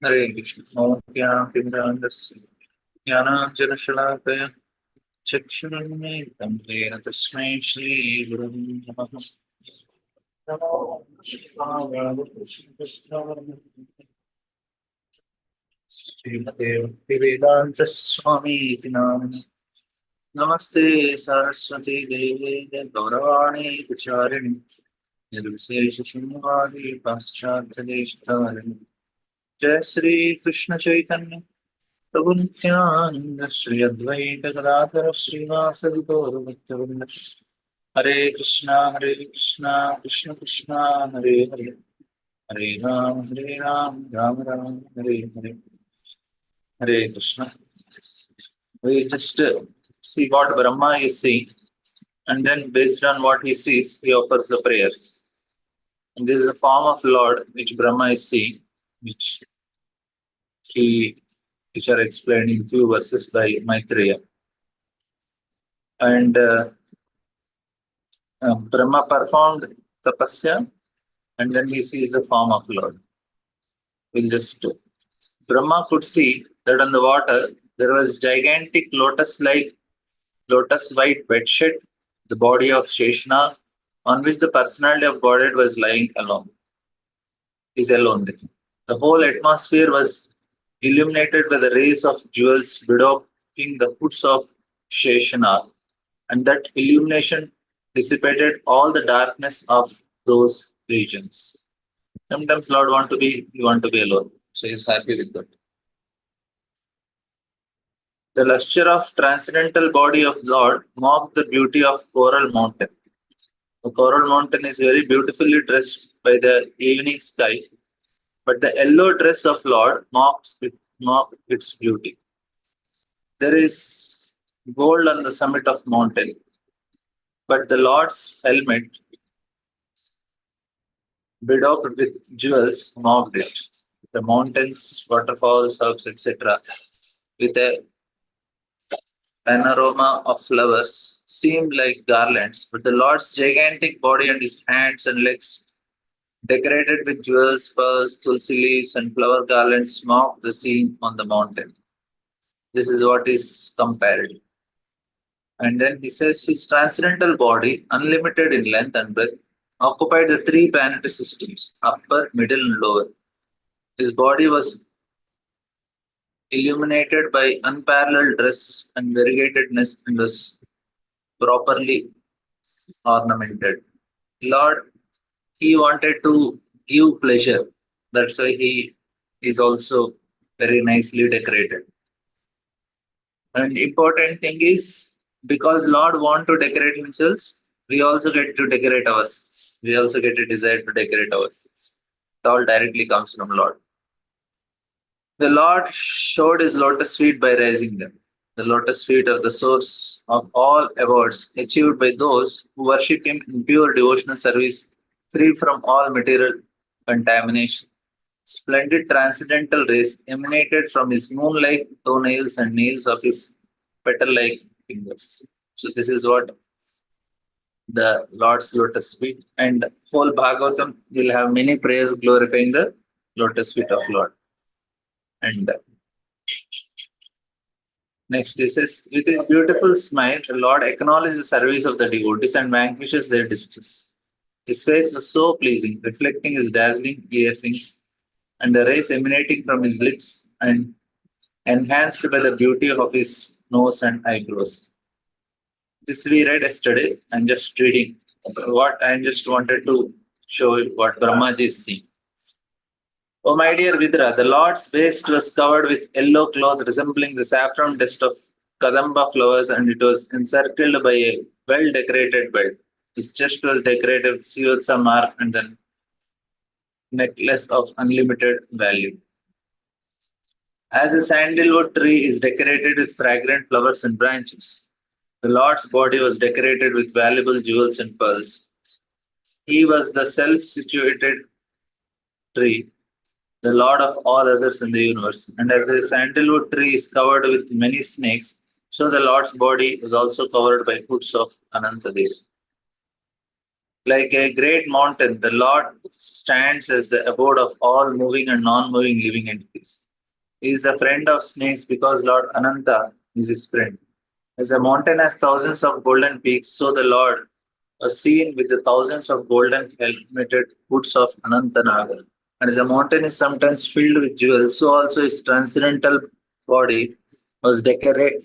Hare Krishna. Namaskar. Jnananjana Chakshurunmetam Vena Tasmai Shri Guru Namaha. Namo Srimate Bhaktivedanta Swami Iti Namani. Namaste Saraswati Devi Gauravani Vicharini. Nirvisesha Shunyavadi Paschatadeshtarini. Jai Sri Krishna Chaitanya Prabhu Nityananda Shri Advaita Gadadhara Srivasadi Gaura Bhaktivinoda Hare Krishna Krishna Krishna Hare Hare Hare Ram Ram Ram Hare Hare Hare Krishna. We just see what Brahma is seeing, and then based on what he sees, he offers the prayers. And this is a form of Lord which Brahma is seeing, which he which are explained in few verses by Maitreya. And Brahma performed tapasya, and then he sees the form of Lord. We'll just Brahma could see that on the water there was gigantic lotus-like, lotus-white bedsheet, the body of Sheshna, on which the personality of Godhead was lying alone. Is alone there. The whole atmosphere was illuminated by the rays of jewels bedecking the hoods of Sheshana, and that illumination dissipated all the darkness of those regions. Sometimes Lord want to be alone, so he's happy with that. The luster of transcendental body of Lord mocked the beauty of Coral Mountain. The Coral Mountain is very beautifully dressed by the evening sky, but the yellow dress of Lord mocked its beauty. There is gold on the summit of mountain, but the Lord's helmet, bedaubed with jewels, mocked it. The mountains, waterfalls, herbs, etc., with a panorama of flowers, seemed like garlands, but the Lord's gigantic body and his hands and legs, decorated with jewels, pearls, tulsi leaves, and flower garlands, mocked the scene on the mountain. This is what is compared. And then he says his transcendental body, unlimited in length and breadth, occupied the three planetary systems, upper, middle, and lower. His body was illuminated by unparalleled dress and variegatedness and was properly ornamented. Lord, he wanted to give pleasure. That's why he is also very nicely decorated. And important thing is, because Lord want to decorate himself, we also get to decorate ourselves. We also get a desire to decorate ourselves. It all directly comes from Lord. The Lord showed his lotus feet by raising them. The lotus feet are the source of all awards achieved by those who worship him in pure devotional service, free from all material contamination. Splendid transcendental rays emanated from his moon-like toenails and nails of his petal-like fingers. So this is what the Lord's lotus feet, and whole Bhagavatam will have many prayers glorifying the lotus feet of Lord. And next he says, with his beautiful smile, the Lord acknowledges the service of the devotees and vanquishes their distress. His face was so pleasing, reflecting his dazzling earrings and the rays emanating from his lips and enhanced by the beauty of his nose and eyebrows. This we read yesterday. I'm just reading what I just wanted to show you what Brahmaji is seeing. Oh, my dear Vidra, the Lord's waist was covered with yellow cloth resembling the saffron dust of kadamba flowers, and it was encircled by a well-decorated belt. His chest was decorated with Sivotsa mark and then necklace of unlimited value. As a sandalwood tree is decorated with fragrant flowers and branches, the Lord's body was decorated with valuable jewels and pearls. He was the self-situated tree, the Lord of all others in the universe. And as the sandalwood tree is covered with many snakes, so the Lord's body was also covered by hoods of Anantadev. Like a great mountain, the Lord stands as the abode of all moving and non-moving living entities. He is the friend of snakes because Lord Ananta is his friend. As a mountain has thousands of golden peaks, so the Lord was seen with the thousands of golden helmeted hoods of Anantanaga. And as a mountain is sometimes filled with jewels, so also his transcendental body was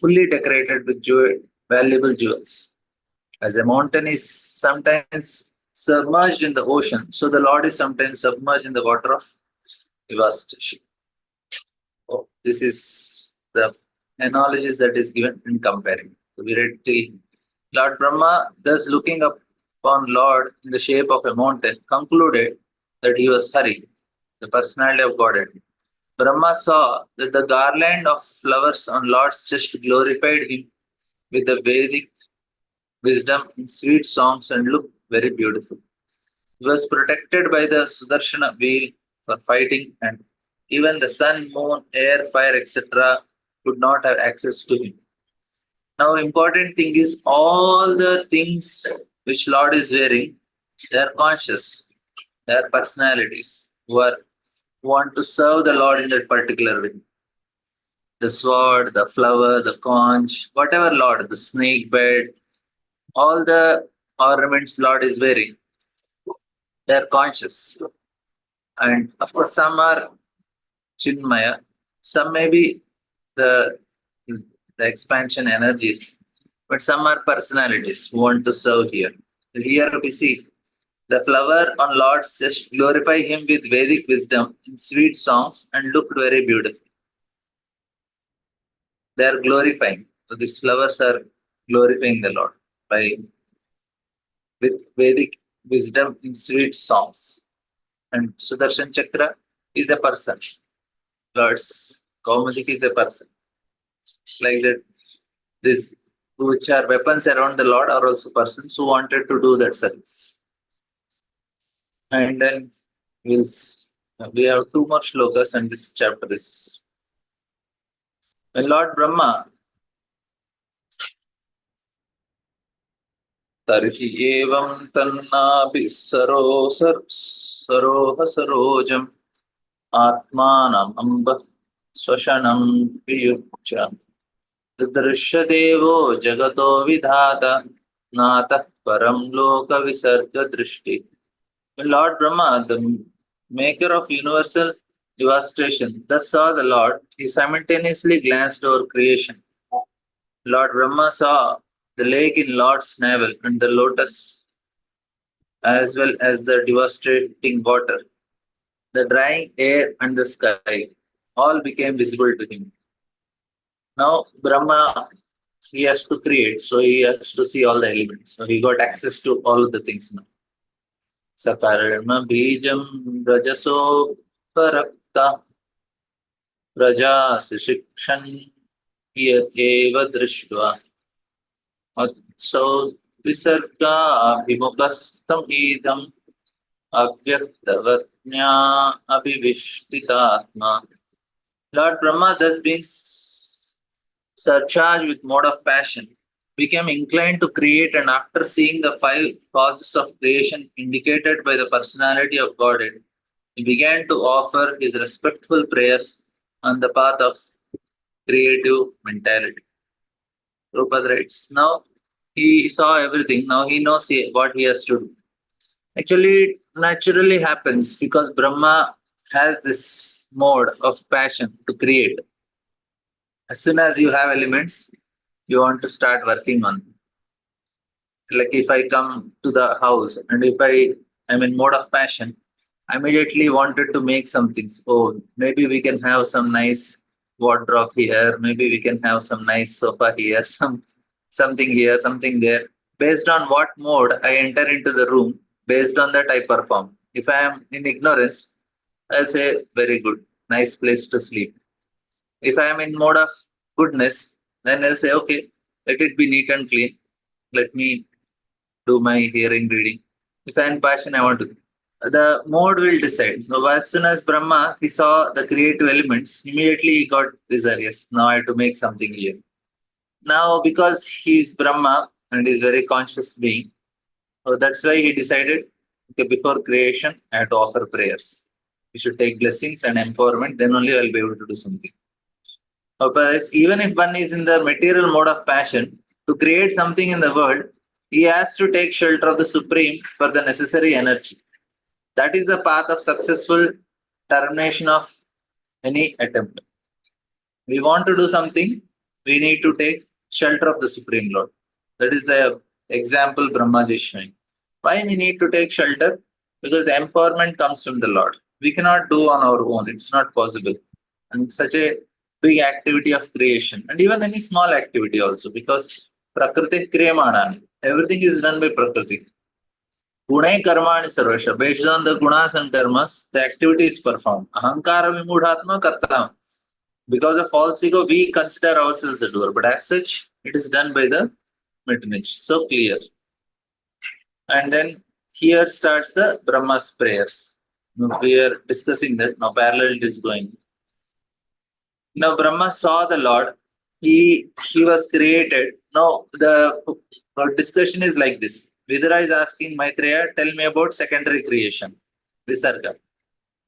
fully decorated with valuable jewels. As a mountain is sometimes submerged in the ocean, so the Lord is sometimes submerged in the water of devastation. Oh, this is the analogies that is given in comparing. So we read till Lord Brahma, thus looking upon Lord in the shape of a mountain, concluded that he was Hari, the personality of Godhead. Brahma saw that the garland of flowers on Lord's chest glorified him with the Vedic wisdom in sweet songs and looked very beautiful. He was protected by the Sudarshana wheel for fighting, and even the sun, moon, air, fire, etc. could not have access to him. Now, important thing is all the things which Lord is wearing, they are conscious, they are personalities who want to serve the Lord in that particular way. The sword, the flower, the conch, whatever Lord, the snake bed, all the ornaments Lord is wearing, they are conscious. And of course, some are Chinmaya, some may be the, the expansion energies, but some are personalities who want to serve here. Here we see the flower on Lord's chest glorify him with Vedic wisdom in sweet songs and looked very beautiful. They are glorifying. So these flowers are glorifying the Lord by with Vedic wisdom in sweet songs. And Sudarshan Chakra is a person. Lord's Kaumadik is a person. Like that, this which are weapons around the Lord are also persons who wanted to do that service. And then we have two more shlokas, and this chapter is when Lord Brahma Tarhi evam tannabi saroha sarojam atmanam amba swashanam piyucha Drishadevo jagato vidhata nata param loka visarga drishti. When Lord Brahma, the maker of universal devastation, thus saw the Lord, he simultaneously glanced over creation. Lord Brahma saw the lake in Lord's navel and the lotus as well as the devastating water, the drying air and the sky, all became visible to him. Now Brahma, he has to create, so he has to see all the elements. So he got access to all of the things now. Sakarma bijam rajaso parakta rajas shikshan eva drishtva atso visarga abhimukastam idam avyaktavatnya abhivishtitatma. Lord Brahma, thus being surcharged with mode of passion, became inclined to create, and after seeing the five causes of creation indicated by the personality of Godhead, he began to offer his respectful prayers on the path of creative mentality. Prabhupada writes, now he saw everything, now he knows what he has to do. Actually, it naturally happens because Brahma has this mode of passion to create. As soon as you have elements, you want to start working on them. Like if I come to the house and if I am in mode of passion, I immediately wanted to make some things. Oh, maybe we can have some nice wardrobe here. Maybe we can have some nice sofa here, something here, something there. Based on what mode I enter into the room, based on that I perform. If I am in ignorance, I'll say very good, nice place to sleep. If I am in mode of goodness, then I'll say okay, let it be neat and clean. Let me do my hearing reading. If I am passion, I want to. The mode will decide. So as soon as Brahma he saw the creative elements, immediately he got desirous. Now I have to make something here. Now because he is Brahma and is very conscious being, So that's why he decided, okay, before creation, I have to offer prayers. We should take blessings and empowerment, then only I'll be able to do something. Otherwise, even if one is in the material mode of passion, to create something in the world, he has to take shelter of the Supreme for the necessary energy. That is the path of successful termination of any attempt. We want to do something, we need to take shelter of the Supreme Lord. That is the example Brahmaji is showing. Why we need to take shelter? Because the empowerment comes from the Lord. We cannot do on our own. It's not possible. And such a big activity of creation, and even any small activity also, because Prakriti Kriyamanani, everything is done by Prakriti. Gunai Karmani Sarvasha. Based on the gunas and karmas, the activity is performed. Ahankara Vimudhatma Karta. Because of false ego, we consider ourselves the doer, but as such, it is done by the Mitnich. So clear. And then here starts the Brahma's prayers. Now we are discussing that. Now parallel it is going. Now Brahma saw the Lord. He was created. Now the discussion is like this. Vidura is asking Maitreya, tell me about secondary creation, Visarga.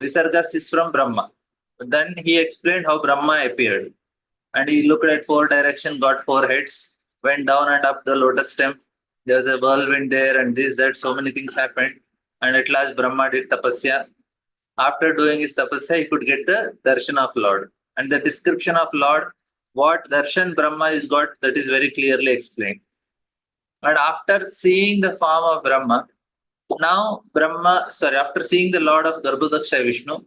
Visarga is from Brahma. Then he explained how Brahma appeared. And he looked at four directions, got four heads, went down and up the lotus stem. There was a whirlwind there, and this, that, so many things happened. And at last Brahma did tapasya. After doing his tapasya, he could get the darshan of Lord. And the description of Lord, what darshan Brahma is got, that is very clearly explained. And after seeing the form of Brahma, after seeing the Lord of Garbhodaksha Vishnu,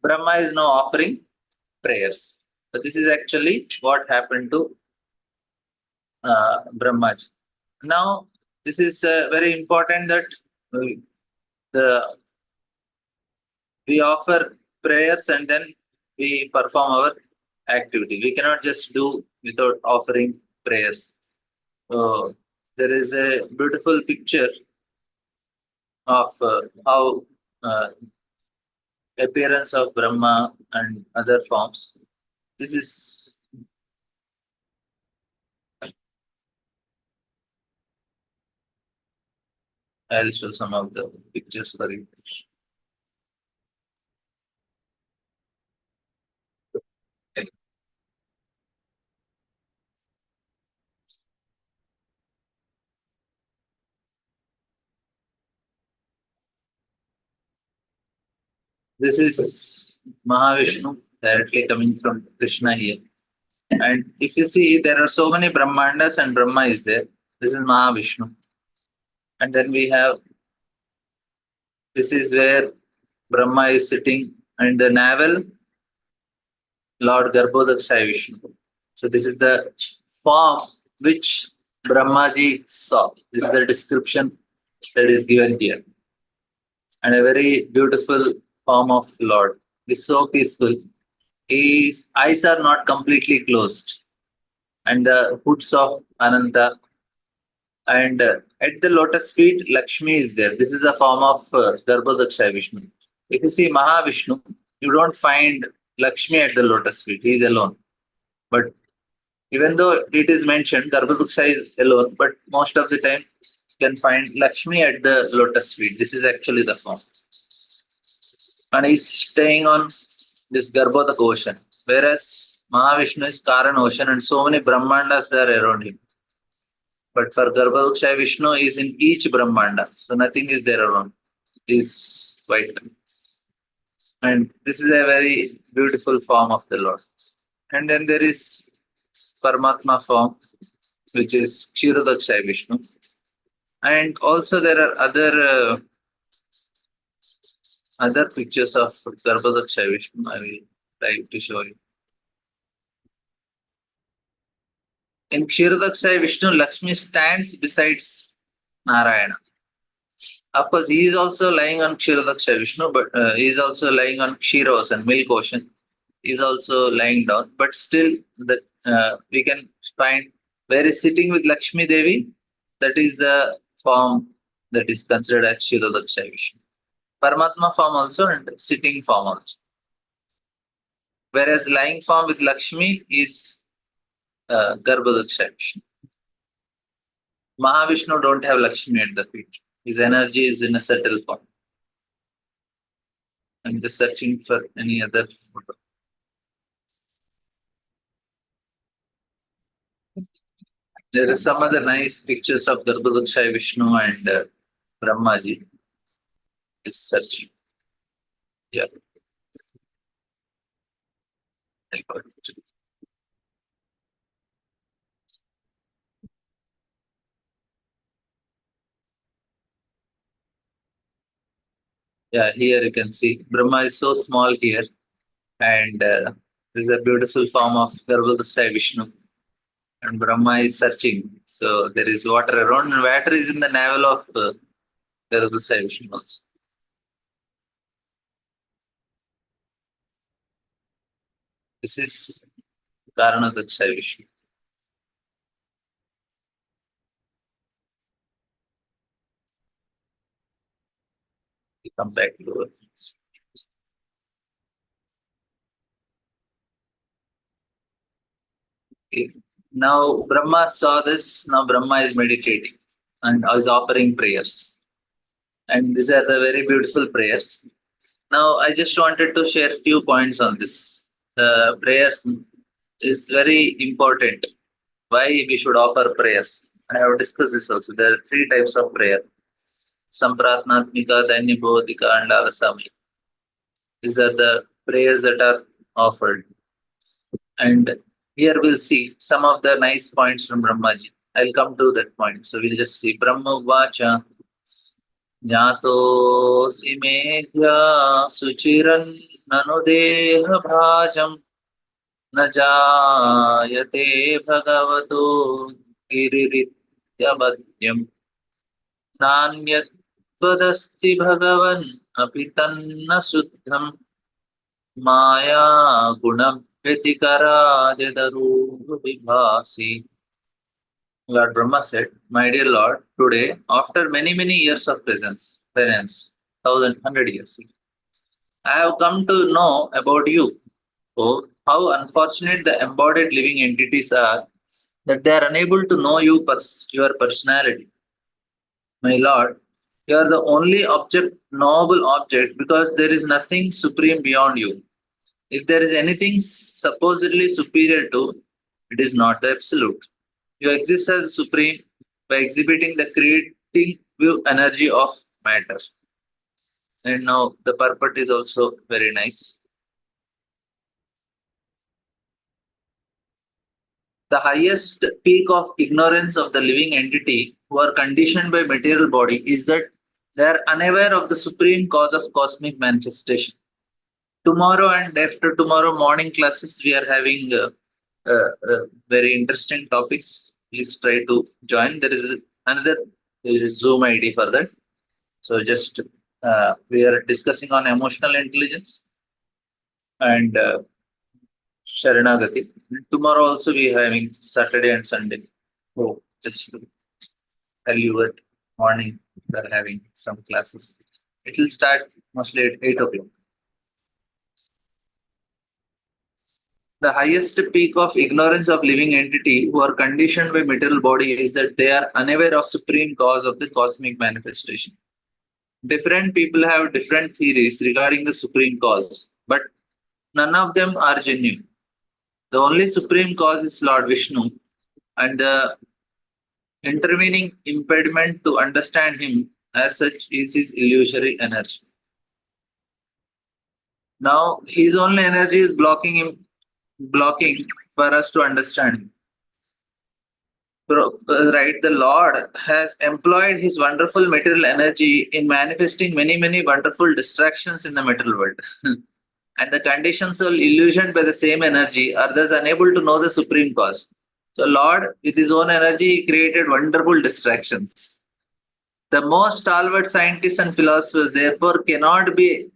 Brahma is now offering prayers. But this is actually what happened to Brahmaji. Now, this is very important that we offer prayers and then we perform our activity. We cannot just do without offering prayers. So, there is a beautiful picture of how appearance of Brahma and other forms. This is I'll show some of the pictures for you. This is Mahavishnu directly coming from Krishna here. And if you see, there are so many Brahmandas and Brahma is there. This is Mahavishnu. And then we have, this is where Brahma is sitting, and the navel, Lord Garbhodaksha Vishnu. So this is the form which Brahmaji saw. This is the description that is given here. And a very beautiful form of Lord. He's so peaceful. His eyes are not completely closed. And the hoods of Ananta. And at the lotus feet, Lakshmi is there. This is a form of Garbhodaksha Vishnu. If you see Mahavishnu, you don't find Lakshmi at the lotus feet. He is alone. But even though it is mentioned, Garbhodaksha is alone, but most of the time you can find Lakshmi at the lotus feet. This is actually the form. And he's staying on this Garbhodak ocean. Whereas Mahavishnu is Karan ocean and so many Brahmandas there around him. But for Garbhodaksha Vishnu is in each Brahmanda. So nothing is there around. Is white. And this is a very beautiful form of the Lord. And then there is Paramatma form, which is Kshirodaksha Vishnu. And also there are other pictures of Garbhodaksha Vishnu. I will try to show you. In Kshirodaksha Vishnu, Lakshmi stands besides Narayana. Of course, he is also lying on Kshirodaksha Vishnu, but he is also lying on Kshira ocean, milk ocean. He is also lying down, but still we can find where is sitting with Lakshmi Devi. That is the form that is considered as Kshirodaksha Vishnu. Paramatma form also and sitting form also. Whereas lying form with Lakshmi is Garbhodaksha Vishnu. Mahavishnu don't have Lakshmi at the feet. His energy is in a subtle form. I'm just searching for any other photo. There are some other nice pictures of Garbhodakshay Vishnu and Brahmaji. Is searching. Yeah, I got it. Yeah, here you can see Brahma is so small here, and this is a beautiful form of Garbhodakshay Vishnu. And Brahma is searching. So there is water around, and water is in the navel of Garbhodakshay Vishnu also. This is Karanadakshay Vishnu. We come back to okay. Now Brahma saw this. Now Brahma is meditating and is offering prayers. And these are the very beautiful prayers. Now I just wanted to share few points on this. The prayers is very important. Why we should offer prayers? I have discussed this also. There are three types of prayer. Sampratnatmika, Danyabodhika, and Alasami. These are the prayers that are offered. And here we'll see some of the nice points from Brahmaji. I'll come to that point. So we'll just see Brahma Vacha Jnatossi Medhya Suchiran Nanudeha Bhajam न जायते भगवतो गिरिरित्यवद्यम् नान्यत्वदस्ति भगवन् अपि तन्न शुद्धम् माया गुणव्यतिकरादिदरूपविभासि. Lord Brahma said, "My dear Lord, today, after many years of penance, 1,100 years, I have come to know about you. Oh, how unfortunate the embodied living entities are that they are unable to know your personality. My Lord, you are the only knowable object, because there is nothing supreme beyond you. If there is anything supposedly superior to, it is not the absolute. You exist as supreme by exhibiting the creating view energy of matter." And now the purport is also very nice. The highest peak of ignorance of the living entity who are conditioned by material body is that they are unaware of the supreme cause of cosmic manifestation. Tomorrow and after tomorrow morning classes, we are having very interesting topics. Please try to join. There is another Zoom ID for that. So just we are discussing on emotional intelligence and Sharanagati. Tomorrow also we are having Saturday and Sunday. So just to tell you that morning we are having some classes. It will start mostly at 8 o'clock. The highest peak of ignorance of living entity who are conditioned by material body is that they are unaware of supreme cause of the cosmic manifestation. Different people have different theories regarding the supreme cause, but none of them are genuine. The only supreme cause is Lord Vishnu, and the intervening impediment to understand him as such is his illusory energy. Now, his only energy is blocking for us to understand him. Right, the Lord has employed his wonderful material energy in manifesting many wonderful distractions in the material world. And the conditions are illusioned by the same energy are thus unable to know the supreme cause. So Lord, with his own energy, he created wonderful distractions. The most stalwart scientists and philosophers therefore cannot be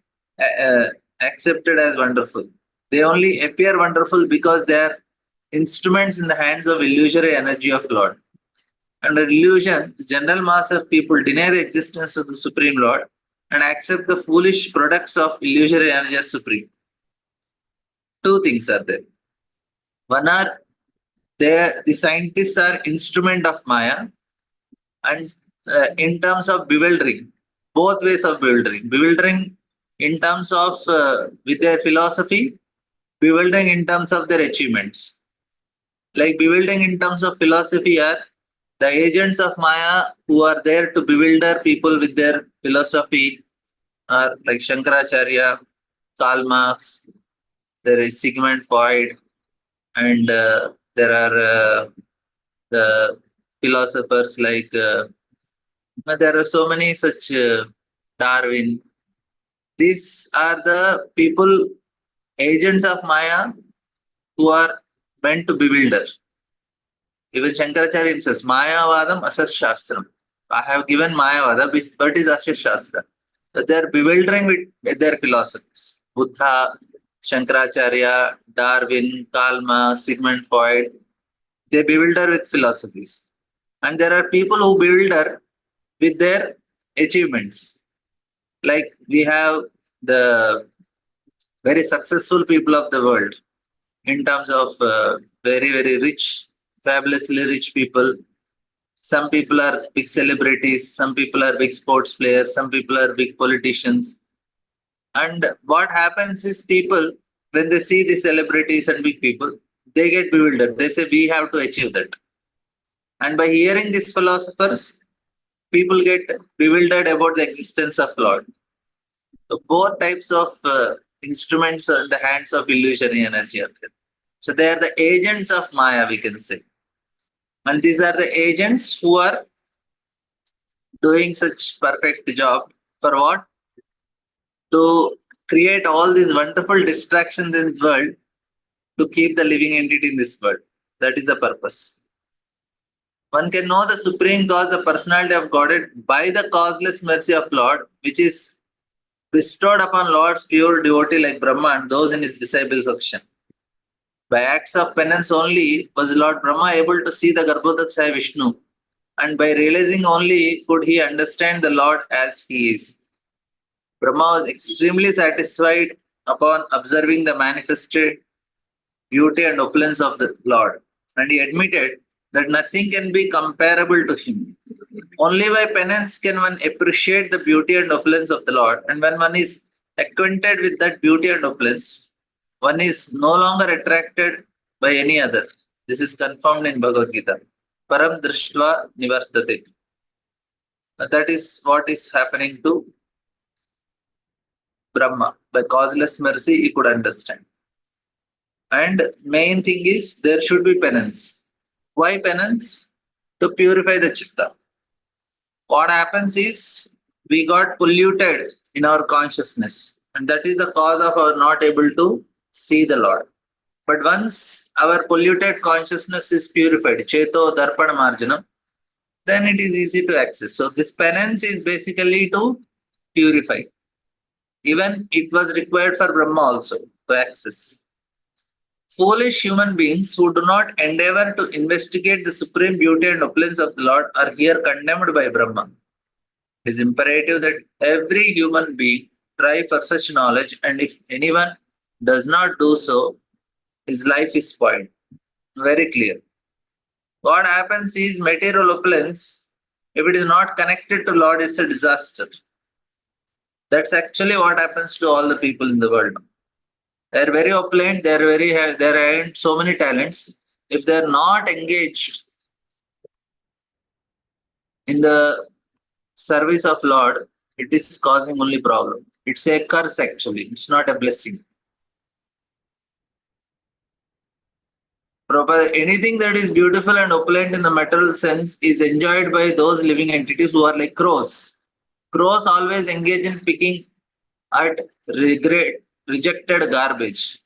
accepted as wonderful. They only appear wonderful because they are instruments in the hands of illusory energy of Lord. Under illusion, the general mass of people deny the existence of the Supreme Lord and accept the foolish products of illusory energy as supreme. Two things are there. One are the scientists are instrument of Maya, and in terms of bewildering, both ways of bewildering. Bewildering in terms of with their philosophy, bewildering in terms of their achievements. Like bewildering in terms of philosophy are the agents of Maya who are there to bewilder people with their philosophy are like Shankaracharya, Karl Marx, there is Sigmund Freud, and there are the philosophers like there are so many such Darwin. These are the people, agents of Maya, who are meant to bewilder. Even Shankaracharya himself, Mayavadam Asas Shastram. I have given Mayavada, but is Asas Shastra. So they are bewildering with their philosophies. Buddha, Shankaracharya, Darwin, Karl Marx, Sigmund Freud, they bewilder with philosophies. And there are people who bewilder with their achievements. Like we have the very successful people of the world in terms of very, very rich, fabulously rich people. Some people are big celebrities, some people are big sports players, some people are big politicians. And what happens is people, when they see the celebrities and big people, they get bewildered. They say, we have to achieve that. And by hearing these philosophers, people get bewildered about the existence of Lord. So both types of instruments are in the hands of illusionary energy are there. So they are the agents of Maya, we can say. And these are the agents who are doing such perfect job for what? To create all these wonderful distractions in this world to keep the living entity in this world. That is the purpose. One can know the supreme cause, the personality of Godhead, by the causeless mercy of Lord, which is bestowed upon Lord's pure devotee like Brahma and those in his disciples section. By acts of penance only was Lord Brahma able to see the Garbhodakshaya Vishnu, and by realizing only could he understand the Lord as he is. Brahma was extremely satisfied upon observing the manifested beauty and opulence of the Lord, and he admitted that nothing can be comparable to him. Only by penance can one appreciate the beauty and opulence of the Lord, and when one is acquainted with that beauty and opulence, one is no longer attracted by any other. This is confirmed in Bhagavad Gita. Param drishtva nivartate. That is what is happening to Brahma. By causeless mercy, he could understand. And main thing is there should be penance. Why penance? To purify the chitta. What happens is we got polluted in our consciousness, and that is the cause of our not able to see the Lord. But once our polluted consciousness is purified, Cheto Darpana Marjanam, then it is easy to access. So this penance is basically to purify. Even it was required for Brahma also to access. Foolish human beings who do not endeavor to investigate the supreme beauty and opulence of the Lord are here condemned by Brahma. It is imperative that every human being try for such knowledge, and if anyone does not do so, his life is spoiled. Very clear. What happens is material opulence, if it is not connected to Lord, it's a disaster. That's actually what happens to all the people in the world. They are very opulent, they are having so many talents. If they are not engaged in the service of Lord, it is causing only problem. It's a curse actually. It's not a blessing. Proper anything that is beautiful and opulent in the material sense is enjoyed by those living entities who are like crows. Crows always engage in picking at rejected garbage,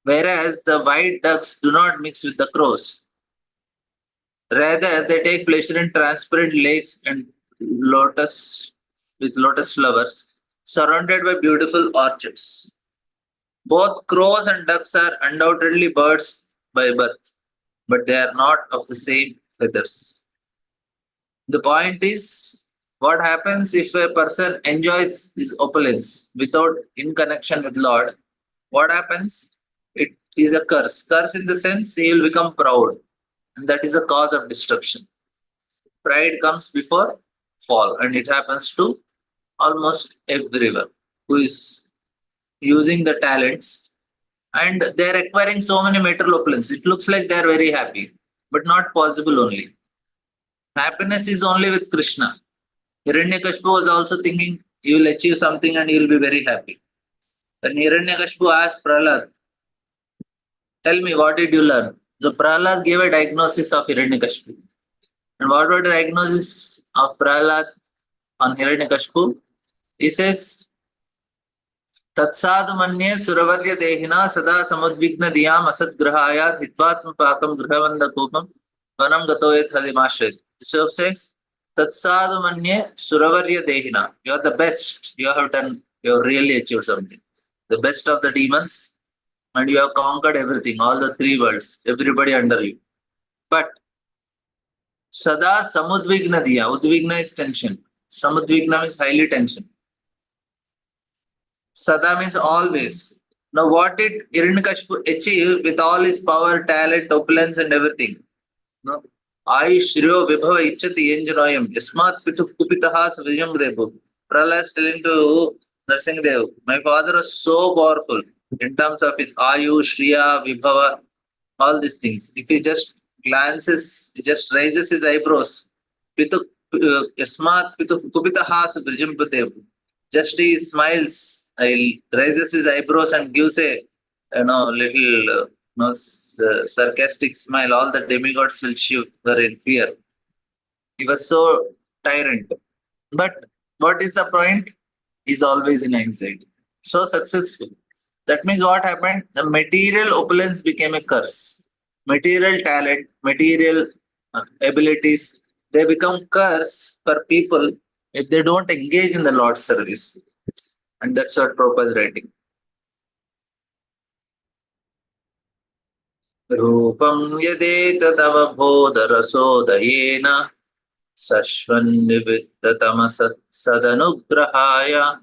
whereas the white ducks do not mix with the crows. Rather, they take pleasure in transparent lakes and lotus flowers surrounded by beautiful orchards. Both crows and ducks are undoubtedly birds by birth, but they are not of the same feathers. The point is, what happens if a person enjoys his opulence without in connection with Lord? What happens? It is a curse. Curse in the sense he will become proud, and that is a cause of destruction. Pride comes before fall. And it happens to almost everyone who is using the talents, and they're acquiring so many material opulence. It looks like they're very happy, but not possible only. Happiness is only with Krishna. Hiranyakashipu was also thinking he will achieve something and he will be very happy. When Hiranyakashipu asked Prahlad, tell me, what did you learn? The Prahlad gave a diagnosis of Hiranyakashipu. And what was the diagnosis of Prahlad on Hiranyakashipu? He says, Tatsadu manye suravarya dehina sada samudvigna diyam asadgrahaya hitvatma pakam grhavanda kopam vanam gatoyet halimashret. So says, Tatsadu manye suravarya dehina. You are the best. You have done, you have really achieved something. The best of the demons, and you have conquered everything, all the three worlds, everybody under you. But Sada samudvigna diya. Udvigna is tension. Samudvigna means highly tension. Sada means always. Now, what did Hiranyakashipu achieve with all his power, talent, opulence, and everything? No. Ayush Shriyo Vibhava Ichati Yenjanoyam. Yasmat Pitu Kupitaha Savijam Devu. Prahlad is telling to Narsingadev, my father was so powerful in terms of his Ayu, Shriya, Vibhava, all these things. If he just glances, he just raises his eyebrows. Pitu Yasmat Pitu Kupitaha Savijam Devu. Just he smiles, he raises his eyebrows and gives a little sarcastic smile. All the demigods will shiver in fear. He was so tyrant. But what is the point? He's always in anxiety. So successful. That means what happened? The material opulence became a curse. Material talent, material abilities, they become curse for people if they don't engage in the Lord's service. And that's what Prabhupada is writing. Rupam yadetadavabodharasodayena sashvannivittatamasa sadanugrahaya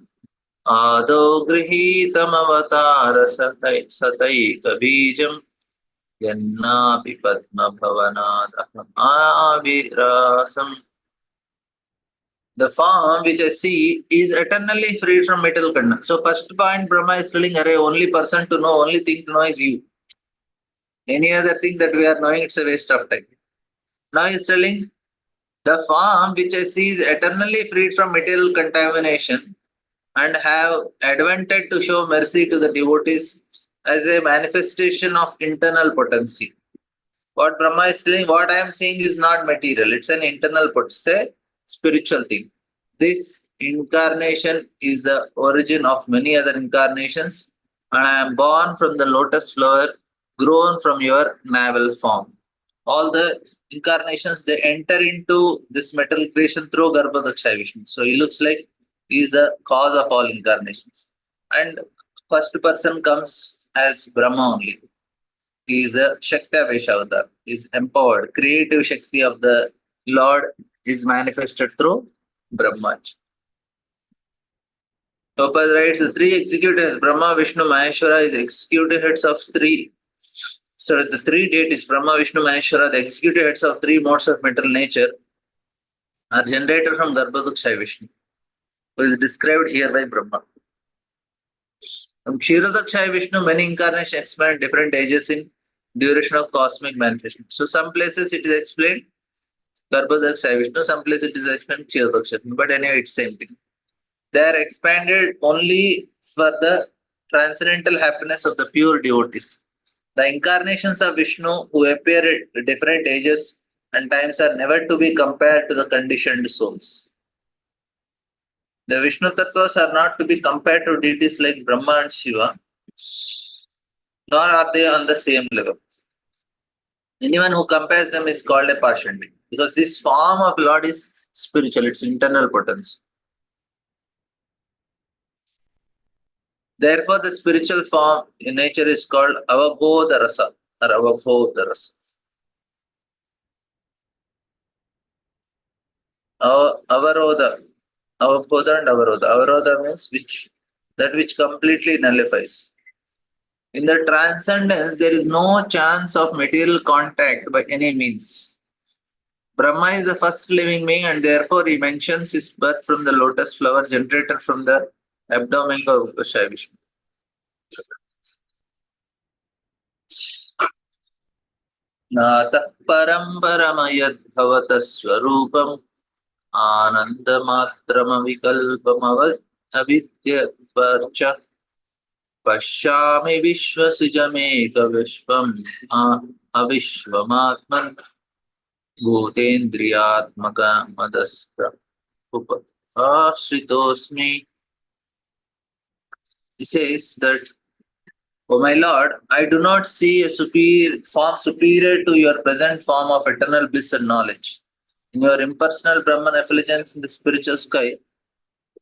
ado grihitamavatar sataikabijam yannapi padma bhavanadaham avirasam. The form which I see is eternally free from material condition. So first point, Brahma is telling, Array, only person to know, only thing to know is you. Any other thing that we are knowing, it's a waste of time. Now he is telling, the form which I see is eternally freed from material contamination and have advantage to show mercy to the devotees as a manifestation of internal potency. What Brahma is telling, what I am seeing is not material, it's an internal potency, spiritual thing. This incarnation is the origin of many other incarnations, and I am born from the lotus flower, grown from your navel form. All the incarnations, they enter into this metal creation through Garbhodakshaya Vishnu. So he looks like he is the cause of all incarnations. And first person comes as Brahma only. He is a Shakta Avatar. He is empowered. Creative Shakti of the Lord is manifested through Brahma. Prabhupada writes, the three executives, Brahma, Vishnu, Maheshwara, is executive heads of three. So the three deities, Brahma, Vishnu, Maheshwara, the executive heads of three modes of material nature, are generated from Garbhodakshaya Vishnu, who is described here by Brahma. From Kshirodakshaya Vishnu, many incarnations expand different ages in duration of cosmic manifestation. So some places it is explained Garbhodakshaya Vishnu, some places it is explained Kshirodakshaya Vishnu, but anyway it's same thing. They are expanded only for the transcendental happiness of the pure devotees. The incarnations of Vishnu who appear at different ages and times are never to be compared to the conditioned souls. The Vishnu Tattvas are not to be compared to deities like Brahma and Shiva, nor are they on the same level. Anyone who compares them is called a Pashandik, because this form of Lord is spiritual, it's internal potency. Therefore, the spiritual form in nature is called Avabodha Rasa or Avabodha Rasa. Avarodha. Avabodha and Avarodha. Avarodha means that which completely nullifies. In the transcendence, there is no chance of material contact by any means. Brahma is the first living being, and therefore he mentions his birth from the lotus flower generated from the abdomen of Upashaya Vishnu. नातः परं परमयद्भवतः स्वरूपम् आनन्दमात्रमविकल्पमविद्यद्वर्च पश्यामि विश्वसिजमेकविश्वम् अविश्वमात्मन् भूतेन्द्रियात्मकमदस्त आश्रितोऽस्मि. He says that, O my Lord, I do not see a superior to your present form of eternal bliss and knowledge. In your impersonal Brahman effulgence in the spiritual sky,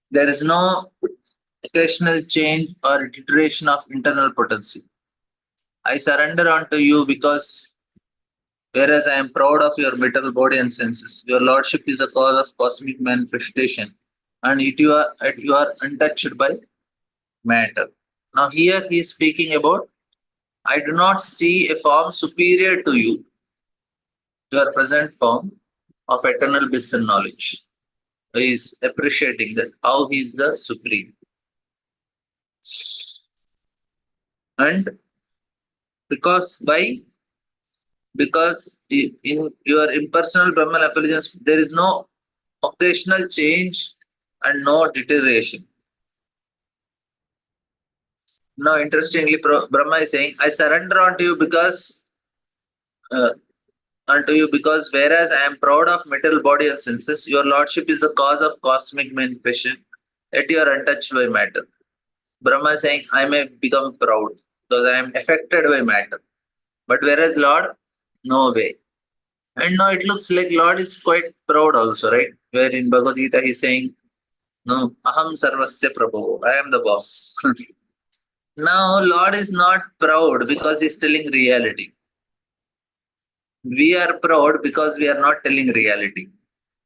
there is no occasional change or iteration of internal potency. I surrender unto you because, whereas I am proud of your material body and senses, your Lordship is the cause of cosmic manifestation, and you are untouched by matter. Now here he is speaking about, I do not see a form superior to you, your present form of eternal bliss and knowledge. He is appreciating that how he is the supreme. And because why? Because in your impersonal Brahman effulgence, there is no occasional change and no deterioration. Now, interestingly, Brahma is saying, I surrender unto you because whereas I am proud of material body and senses, your Lordship is the cause of cosmic manifestation, yet you are untouched by matter. Brahma is saying, I may become proud because I am affected by matter. But whereas Lord, no way. And now it looks like Lord is quite proud also, right? Where in Bhagavad Gita he is saying, no, aham sarvasya prabhu, I am the boss. Now Lord is not proud because he is telling reality. We are proud because we are not telling reality.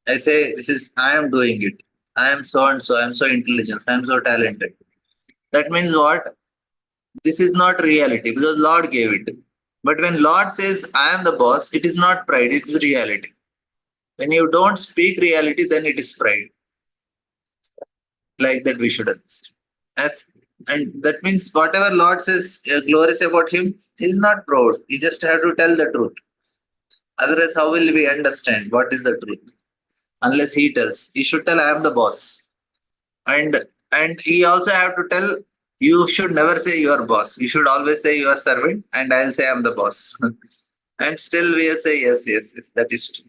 I say, I am doing it. I am so and so, I am so intelligent, I am so talented. That means what? This is not reality because Lord gave it. But when Lord says, I am the boss, it is not pride, it is reality. When you don't speak reality, then it is pride. Like that we should understand. And that means whatever Lord says glorious about him, he is not proud. He just have to tell the truth. Otherwise, how will we understand what is the truth? Unless he tells. He should tell, I am the boss. And he also have to tell, you should never say you are boss. You should always say you are servant, and I'll say I'm the boss. And still we say, yes, that is true.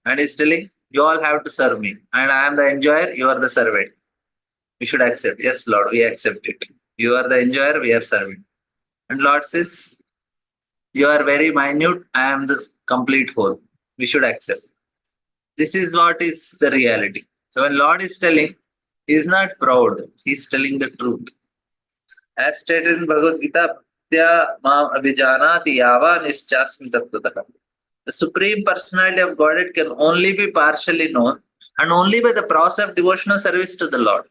And he's telling, you all have to serve me. And I am the enjoyer, you are the servant. We should accept. Yes, Lord, we accept it. You are the enjoyer, we are servant. And Lord says, you are very minute, I am the complete whole. We should accept. This is what is the reality. So when Lord is telling, he is not proud, he is telling the truth. As stated in Bhagavad Gita, the Supreme Personality of Godhead can only be partially known and only by the process of devotional service to the Lord.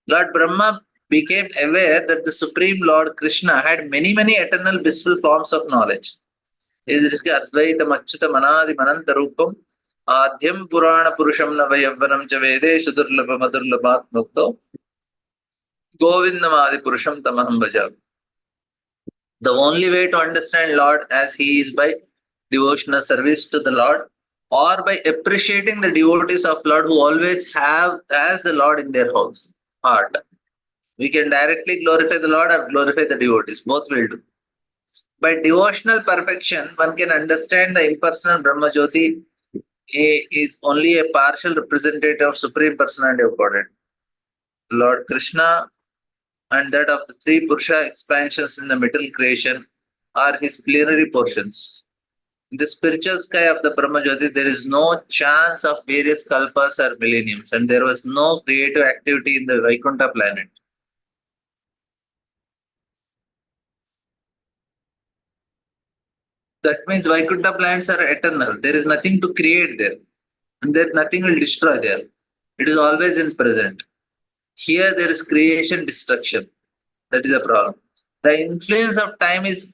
Lord Brahma became aware that the Supreme Lord Krishna had many eternal blissful forms of knowledge. Advaitam Achyutam Anadi Mananta Rupam Adhyam Purana Purusham Navayavvanam Chavede Shudurlabha Madurlabhat Mukto Govindamadi Purusham Tamaham Bhaja. The only way to understand Lord as he is by devotional service to the Lord, or by appreciating the devotees of Lord who always have as the Lord in their heart. We can directly glorify the Lord or glorify the devotees. Both will do. By devotional perfection, one can understand the impersonal Brahma Jyoti is only a partial representative of Supreme Personality of Godhead. Lord Krishna and that of the three Purusha expansions in the middle creation are his plenary portions. In the spiritual sky of the Brahma Jyoti, there is no chance of various kalpas or millenniums, and there was no creative activity in the Vaikuntha planet. That means Vaikuntha planets are eternal. There is nothing to create there, and there nothing will destroy there. It is always in present. Here there is creation, destruction. That is a problem. The influence of time is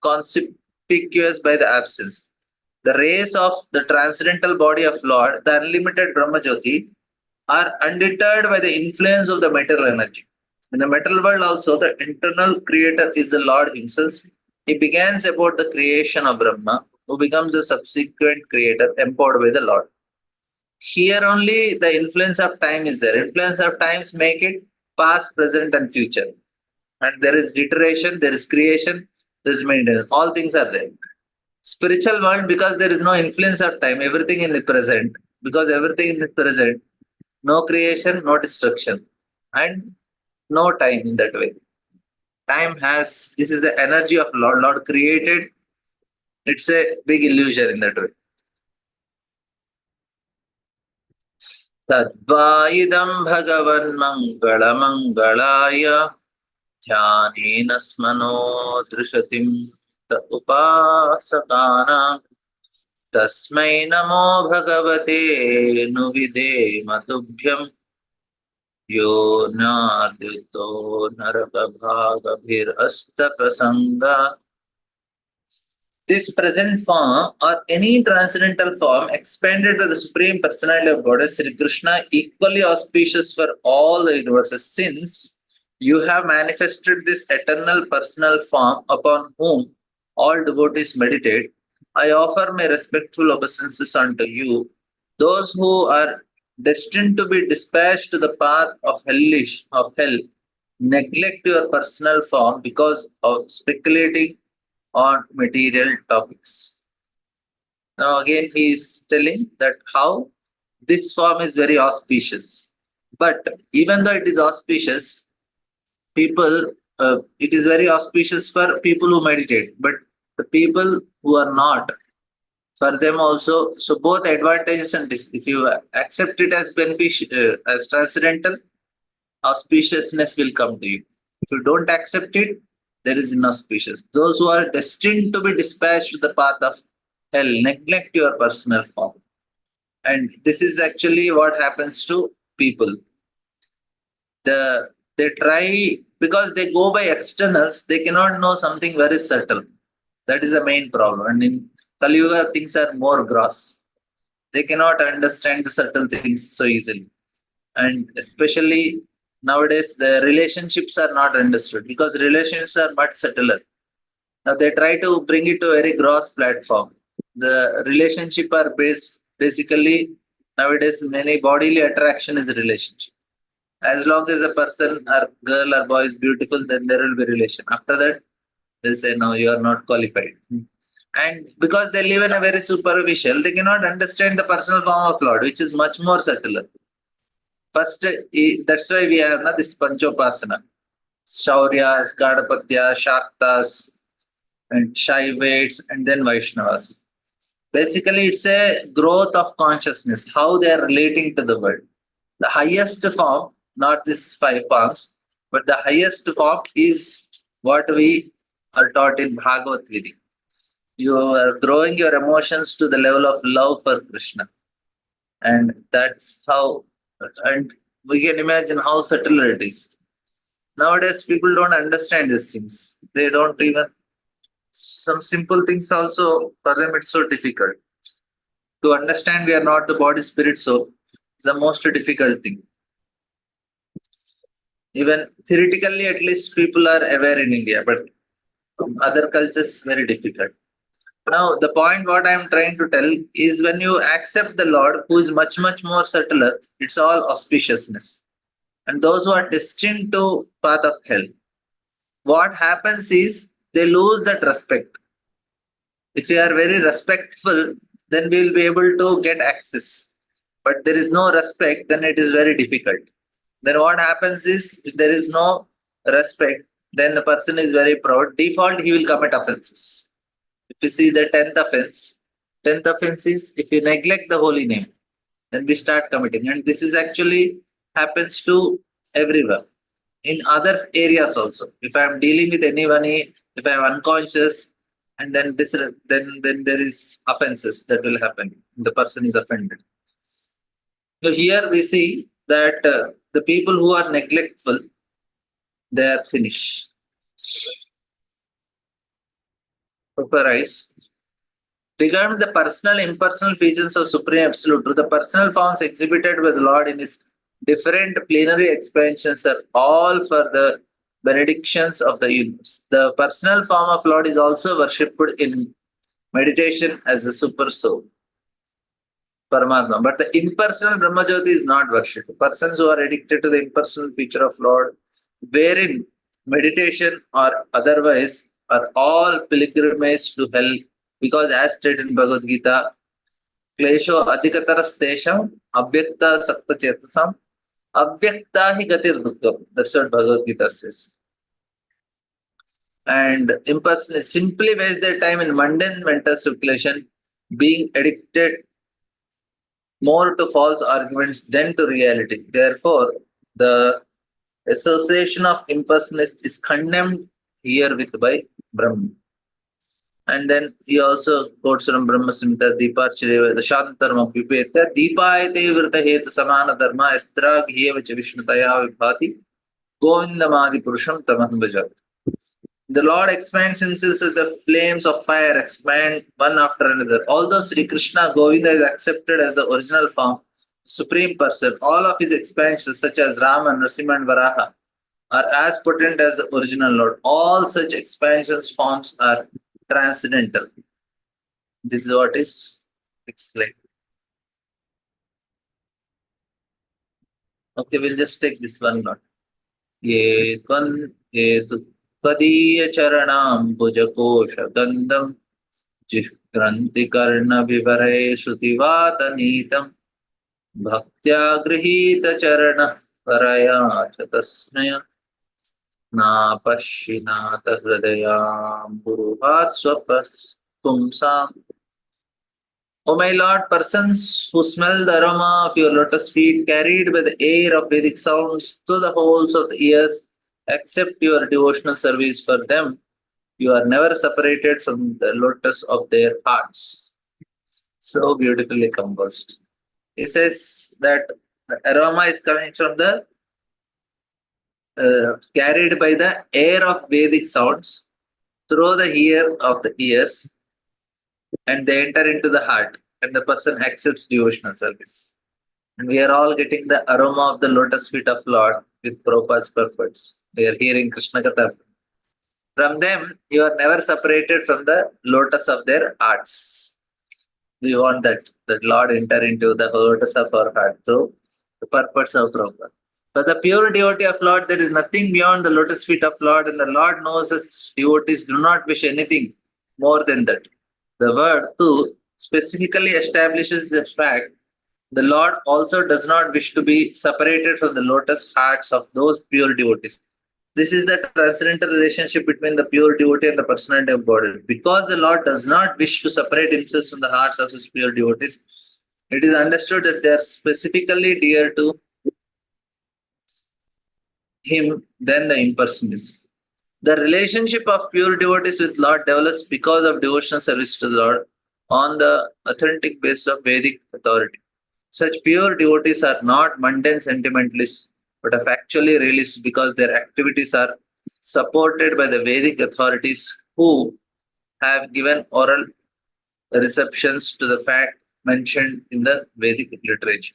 conspicuous by the absence. The rays of the transcendental body of Lord, the unlimited Brahmajyoti, are undeterred by the influence of the material energy. In the material world also, the internal creator is the Lord himself. He begins about the creation of Brahma, who becomes a subsequent creator empowered by the Lord. Here only the influence of time is there. Influence of times make it past, present, and future. And there is iteration, there is creation, there is maintenance. All things are there. Spiritual world, because there is no influence of time, everything in the present. Because everything in the present, no creation, no destruction, and no time in that way. Time has, this is the energy of Lord. Lord created. It's a big illusion in that way. Tadvaidam Bhagavan Mangala Mangalaya Dhyanena Smano Drishatim Ta Upasakana Tasmai Namo Bhagavate Nuvide Matubhyam Yo Nadito Narakabhagabhir Astapasanga. This present form or any transcendental form expanded by the Supreme Personality of Goddess Sri Krishna equally auspicious for all the universes, since you have manifested this eternal personal form upon whom all devotees meditate. I offer my respectful obeisances unto you. Those who are destined to be dispatched to the path of hell neglect your personal form because of speculating on material topics. Now again he is telling that how this form is very auspicious. But even though it is auspicious, it is very auspicious for people who meditate. But the people who are not, for them also, so both advantages and if you accept it as beneficial, as transcendental, auspiciousness will come to you. If you don't accept it, there is inauspicious. Those who are destined to be dispatched to the path of hell neglect your personal form. And this is actually what happens to people. They try, because they go by externals, they cannot know something very subtle. That is the main problem. And in Kali Yuga, things are more gross. They cannot understand the subtle things so easily. And especially nowadays, the relationships are not understood because relationships are much subtler. Now they try to bring it to a very gross platform. The relationship are based basically nowadays many bodily attraction is a relationship. As long as a person or girl or boy is beautiful, then there will be relation. After that, they say no, you are not qualified. And because they live in a very superficial, they cannot understand the personal form of Lord, which is much more subtler. First, that's why we have this Panchopasana. Shauryas, Gadapatyas, Shaktas, and Shaivates, and then Vaishnavas. Basically, it's a growth of consciousness, how they are relating to the world. The highest form, not these 5 forms, but the highest form is what we are taught in Bhagavad Gita. You are growing your emotions to the level of love for Krishna. And that's how, and we can imagine how subtle it is. Nowadays, people don't understand these things. They don't even, some simple things also, for them it's so difficult. To understand we are not the body, spirit, soul is the most difficult thing. Even theoretically, at least people are aware in India, but other cultures very difficult. Now, the point what I am trying to tell is when you accept the Lord, who is much, much more subtler, it's all auspiciousness. And those who are destined to path of hell, what happens is they lose that respect. If you are very respectful, then we will be able to get access. But there is no respect, then it is very difficult. Then what happens is, if there is no respect, then the person is very proud. Default, he will commit offenses. If you see the 10th offense is if you neglect the holy name, then we start committing. And this is actually happens to everyone. In other areas also. If I am dealing with anyone, if I am unconscious, and then then there is offenses that will happen. The person is offended. So here we see that the people who are neglectful, they are finished. Proper eyes. Regarding the personal, impersonal features of Supreme Absolute Truth, the personal forms exhibited by the Lord in his different plenary expansions are all for the benedictions of the universe. The personal form of Lord is also worshipped in meditation as the super soul, Paramatma. But the impersonal Brahmajyoti is not worshipped. Persons who are addicted to the impersonal feature of Lord, wherein meditation or otherwise are all pilgrimage to hell, because as stated in Bhagavad Gita, Klesho adhikatarastesham avyakta sakta chetasam avyakta hi gatir dukkham. That's what Bhagavad Gita says. And impersonal simply waste their time in mundane mental speculation, being addicted more to false arguments than to reality. Therefore, the association of impersonalists is condemned herewith by Brahma. And then he also quotes from Brahma Samhita, Deepachireva, the Shantarma Pipeta, Deepayate Vrita Hetu Samana Dharma, Estra Gyevacha Vishnutaya Vibhati, Govindamadi Purusham Tamam Bhajat. The Lord expands himself as the flames of fire expand one after another. Although Sri Krishna Govinda is accepted as the original form, Supreme Person, all of his expansions, such as Rama, Narasimha, and Varaha, are as potent as the original Lord. All such expansions forms are transcendental. This is what is explained. Okay, we'll just take this one Lord. Ye tvan hetu tvadiya charanam bhujakosha gandham jihgranti karna vivare shrutivata nitam bhaktya grihita charana paraya chatasmaya na pashinata hridayam buruhat swapas pumsam. O my Lord, persons who smell the aroma of your lotus feet carried by the air of Vedic sounds to the holes of the ears, accept your devotional service for them. You are never separated from the lotus of their hearts. So beautifully composed. He says that the aroma is coming from the carried by the air of Vedic sounds through the ear of the ears, and they enter into the heart, and the person accepts devotional service. And we are all getting the aroma of the lotus feet of Lord with Prabhupada's purports. We are hearing Krishna Katha. From them, you are never separated from the lotus of their hearts. We want that Lord enter into the lotus of our heart through the purpose of Prabhupada. For the pure devotee of Lord, there is nothing beyond the lotus feet of Lord, and the Lord knows that devotees do not wish anything more than that. The word tu specifically establishes the fact the Lord also does not wish to be separated from the lotus hearts of those pure devotees. This is the transcendental relationship between the pure devotee and the personality of God. Because the Lord does not wish to separate himself from the hearts of his pure devotees, it is understood that they are specifically dear to him than the impersonalists. The relationship of pure devotees with Lord develops because of devotional service to the Lord on the authentic basis of Vedic authority. Such pure devotees are not mundane sentimentalists, but are factually realists because their activities are supported by the Vedic authorities who have given oral receptions to the fact mentioned in the Vedic literature.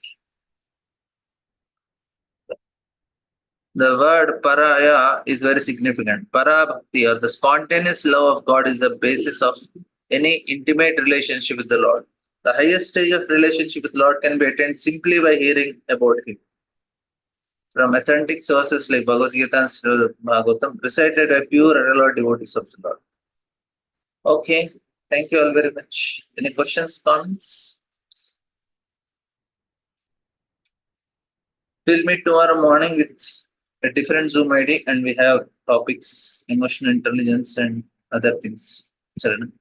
The word paraya is very significant. Para bhakti, or the spontaneous love of God, is the basis of any intimate relationship with the Lord. The highest stage of relationship with Lord can be attained simply by hearing about Him from authentic sources like Bhagavad Gita and Srimad Bhagavatam, recited by pure and alert devotees of the Lord. Okay, thank you all very much. Any questions, comments? We'll meet tomorrow morning with a different Zoom ID, and we have topics, emotional intelligence and other things. Sarana.